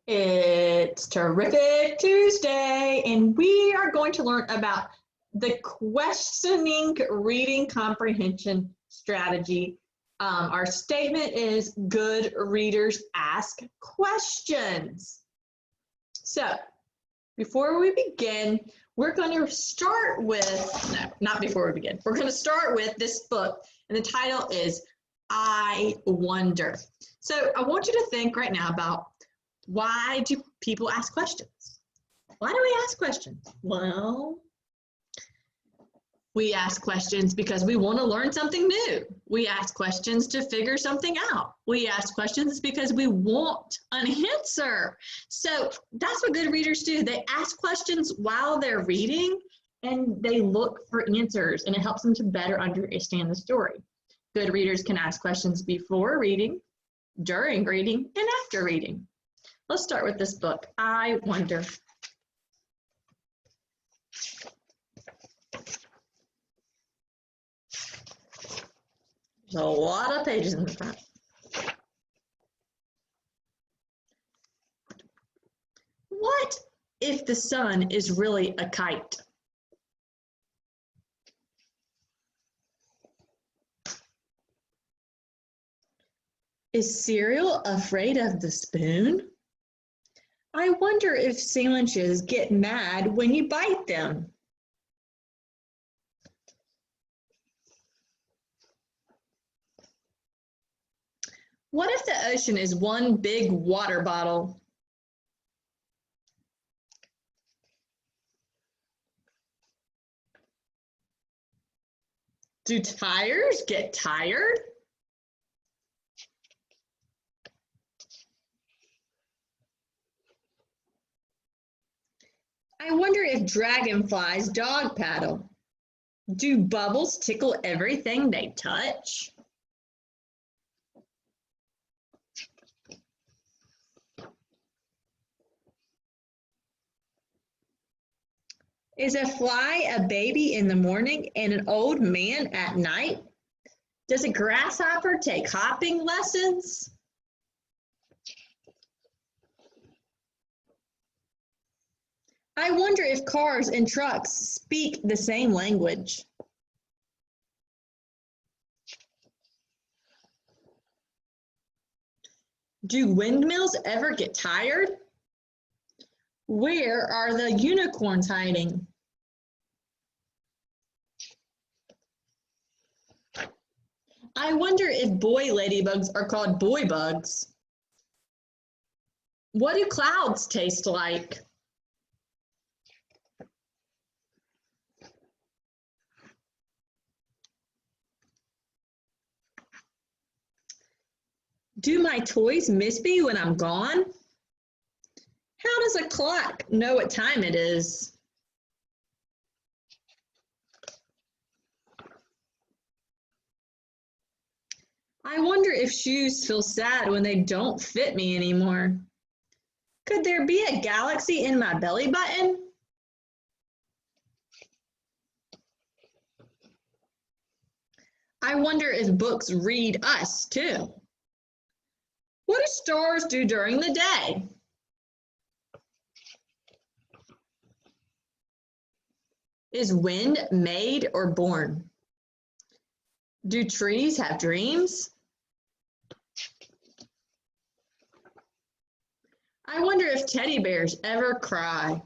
It's Terrific Tuesday, and we are going to learn about the questioning reading comprehension strategy. Our statement is good readers ask questions. So before we begin, we're going to start with, no, not before we begin. We're going to start with this book, and the title is I Wonder. So I want you to think right now about, why do people ask questions? Why do we ask questions? Well, we ask questions because we want to learn something new. We ask questions to figure something out. We ask questions because we want an answer. So that's what good readers do. They ask questions while they're reading, and they look for answers, and it helps them to better understand the story. Good readers can ask questions before reading, during reading, and after reading. Let's start with this book, I Wonder. There's a lot of pages in the front. What if the sun is really a kite? Is cereal afraid of the spoon? I wonder if sandwiches get mad when you bite them. What if the ocean is one big water bottle? Do tires get tired? I wonder if dragonflies dog paddle. Do bubbles tickle everything they touch? Is a fly a baby in the morning and an old man at night? Does a grasshopper take hopping lessons? I wonder if cars and trucks speak the same language. Do windmills ever get tired? Where are the unicorns hiding? I wonder if boy ladybugs are called boy bugs. What do clouds taste like? Do my toys miss me when I'm gone? How does a clock know what time it is? I wonder if shoes feel sad when they don't fit me anymore. Could there be a galaxy in my belly button? I wonder if books read us too. What do stars do during the day? Is wind made or born? Do trees have dreams? I wonder if teddy bears ever cry.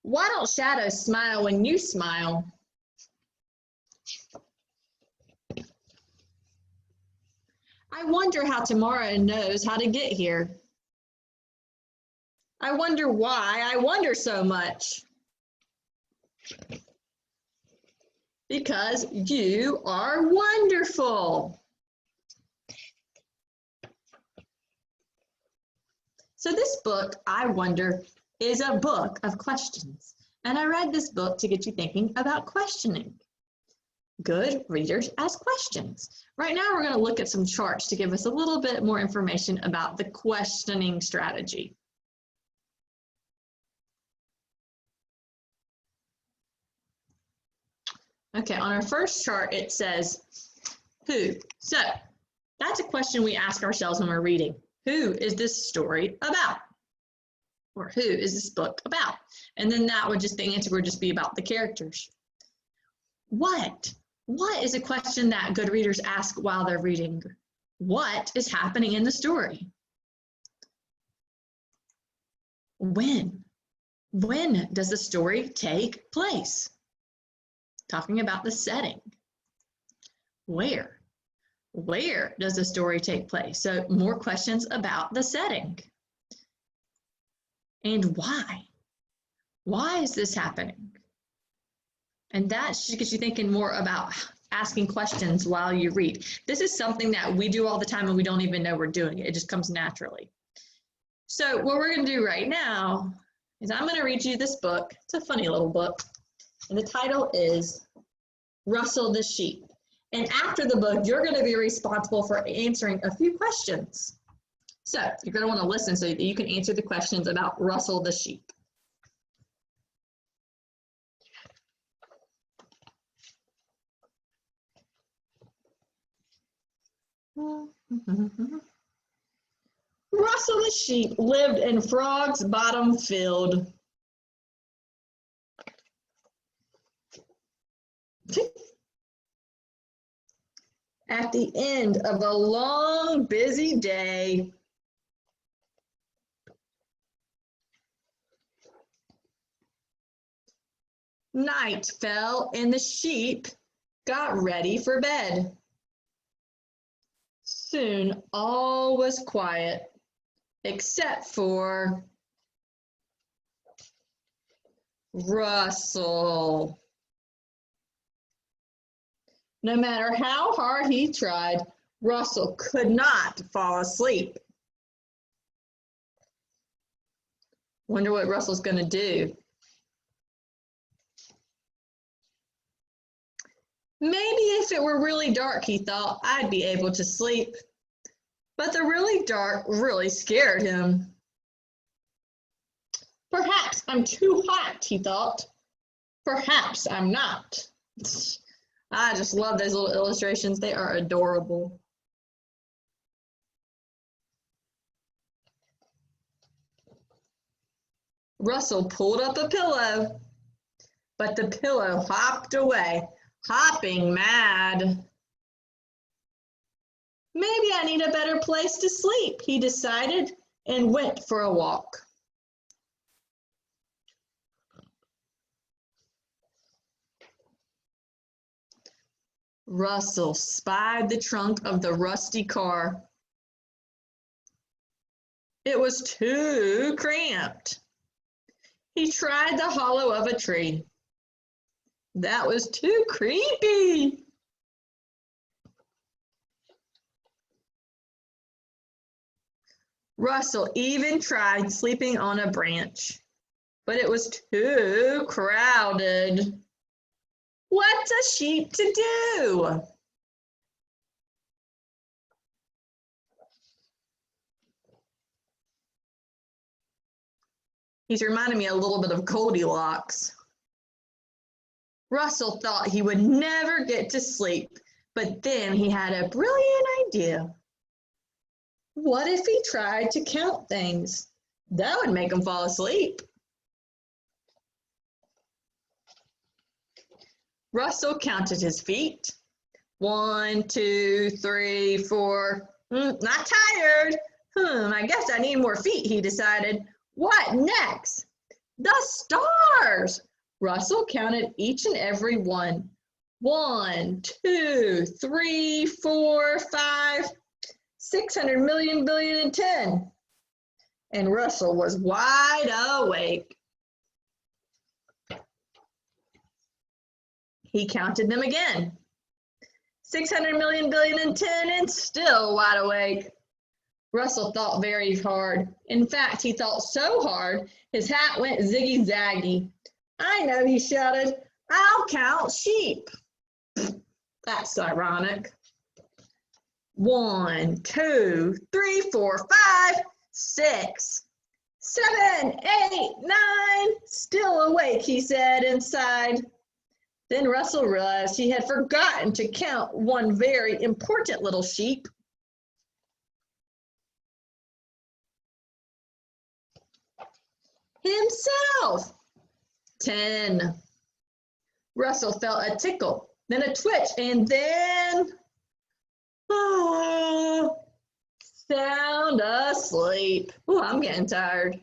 Why don't shadows smile when you smile? I wonder how tomorrow knows how to get here. I wonder why I wonder so much. Because you are wonderful. So this book, I Wonder, is a book of questions. And I read this book to get you thinking about questioning. Good readers ask questions. Right now, we're going to look at some charts to give us a little bit more information about the questioning strategy. Okay, on our first chart, it says who. So that's a question we ask ourselves when we're reading. Who is this story about? Or who is this book about? And then that would just, the answer would just be about the characters. What? What is a question that good readers ask while they're reading? What is happening in the story? When? When does the story take place? Talking about the setting. Where? Where does the story take place? So more questions about the setting. And why? Why is this happening? And that should get you thinking more about asking questions while you read. This is something that we do all the time and we don't even know we're doing it. It just comes naturally. So what we're going to do right now is I'm going to read you this book. It's a funny little book. And the title is Russell the Sheep. And after the book, you're going to be responsible for answering a few questions. So you're going to want to listen so that you can answer the questions about Russell the sheep. Russell the sheep lived in Frog's Bottom Field. At the end of a long, busy day, night fell and the sheep got ready for bed. Soon all was quiet, except for Russell. No matter how hard he tried, Russell could not fall asleep. Wonder what Russell's going to do. Maybe if it were really dark, he thought, I'd be able to sleep. But the really dark really scared him. Perhaps I'm too hot, he thought. Perhaps I'm not. I just love those little illustrations. They are adorable. Russell pulled up a pillow, but the pillow hopped away, hopping mad. Maybe I need a better place to sleep, he decided, and went for a walk. Russell spied the trunk of the rusty car. It was too cramped. He tried the hollow of a tree. That was too creepy. Russell even tried sleeping on a branch, but it was too crowded. What's a sheep to do? He's reminding me a little bit of Goldilocks. Russell thought he would never get to sleep, but then he had a brilliant idea. What if he tried to count things? That would make him fall asleep. Russell counted his feet. 1, 2, 3, 4. Not tired. I guess I need more feet, he decided. What next? The stars. Russell counted each and every one. 1, 2, 3, 4, 5, 600 million, billion, and 10. And Russell was wide awake. He counted them again. 600 million, billion, and 10, and still wide awake. Russell thought very hard. In fact, he thought so hard, his hat went ziggy-zaggy. I know, he shouted. I'll count sheep. That's ironic. 1, 2, 3, 4, 5, 6, 7, 8, 9. Still awake, he said inside. Then Russell realized he had forgotten to count one very important little sheep. himself. 10. Russell felt a tickle, then a twitch, and then sound asleep. Oh, I'm getting tired.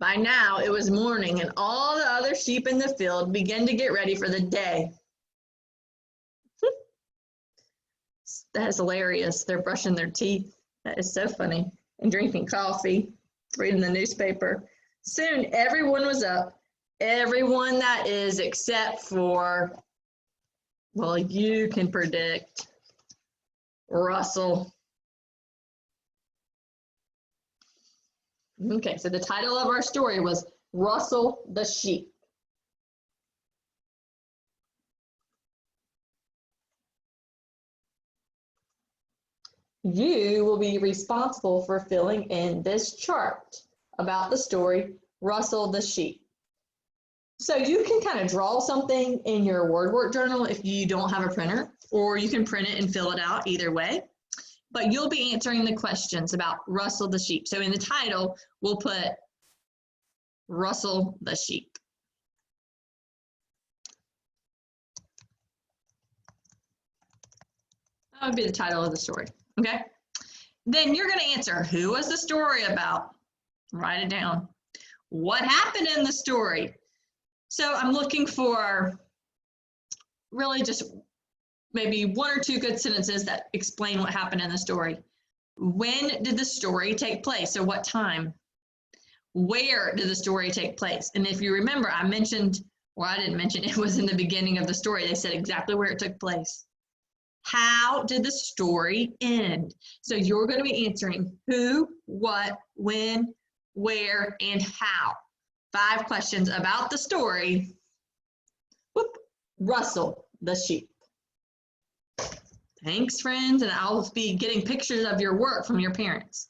By now, it was morning, and all the other sheep in the field began to get ready for the day. That is hilarious. They're brushing their teeth. That is so funny. And drinking coffee, reading the newspaper. Soon, everyone was up. Everyone that is, except for, well, you can predict, Russell. Okay, so the title of our story was Russell the Sheep. You will be responsible for filling in this chart about the story Russell the Sheep. So you can kind of draw something in your word work journal if you don't have a printer, or you can print it and fill it out either way. But you'll be answering the questions about Russell the Sheep. So in the title, we'll put Russell the Sheep. That would be the title of the story, okay? Then you're going to answer, who was the story about? Write it down. What happened in the story? So I'm looking for really just maybe one or two good sentences that explain what happened in the story. When did the story take place? So what time? Where did the story take place? And if you remember, I mentioned, or I didn't mention, it was in the beginning of the story. They said exactly where it took place. How did the story end? So you're going to be answering who, what, when, where, and how. 5 questions about the story. Whoop, Russell the Sheep. Thanks, friends, and I'll be getting pictures of your work from your parents.